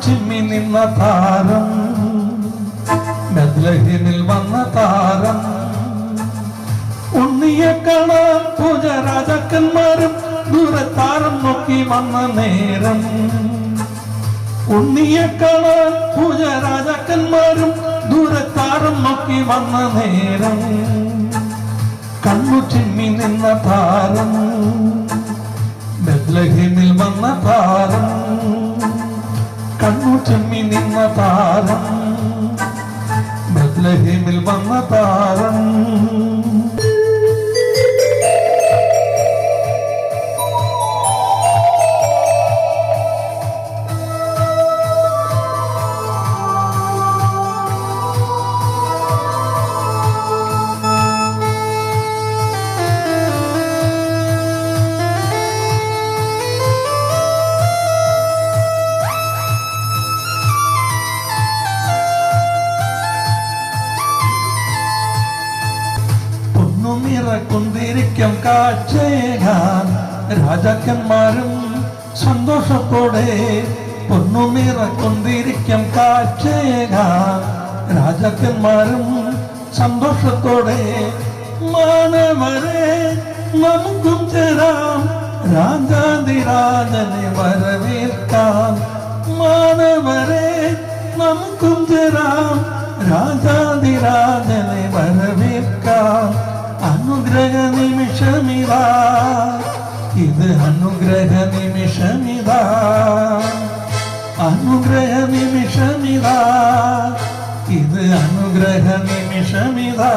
ചിമ്മി നിന്ന താരം, ബത്ലഹേമിൽ വന്ന താരം. ഉണ്ണിയെ കാണാൻ പൂജ രാജാക്കന്മാരും ദൂരെ താരം നോക്കി വന്ന നേരം. ഉണ്ണിയെ കാണാൻ പൂജ രാജാക്കന്മാരും ദൂരെ താരം നോക്കി വന്ന നേരം. കണ്ണു ചിമ്മി നിന്ന താരം, ബത്ലഹേമിൽ വന്ന താരം. കണ്ണു ചിമ്മി നിന്ന താരം, ബത്ലഹേമിൽ വന്ന താരം. നിറക്കൊണ്ടിരിക്കും കാഴ്ചയേകാൻ രാജാക്കന്മാരും സന്തോഷത്തോടെ. പൊന്നു നിറക്കൊണ്ടിരിക്കും കാഴ്ചയേകാൻ രാജാക്കന്മാരും സന്തോഷത്തോടെ. മാനവരെ നമുക്കും ചേരാം രാജാതിരാജനെ വരവേൽക്കാൻ. മാനവരെ നമുക്കും ചേരാം രാജാതിരാജനെ വരവേൽക്കാൻ. അനുഗ്രഹ നിമിഷമിതാ, ഇത് അനുഗ്രഹ നിമിഷമിതാ. അനുഗ്രഹ നിമിഷമിതാ, ഇത് അനുഗ്രഹ നിമിഷമിതാ.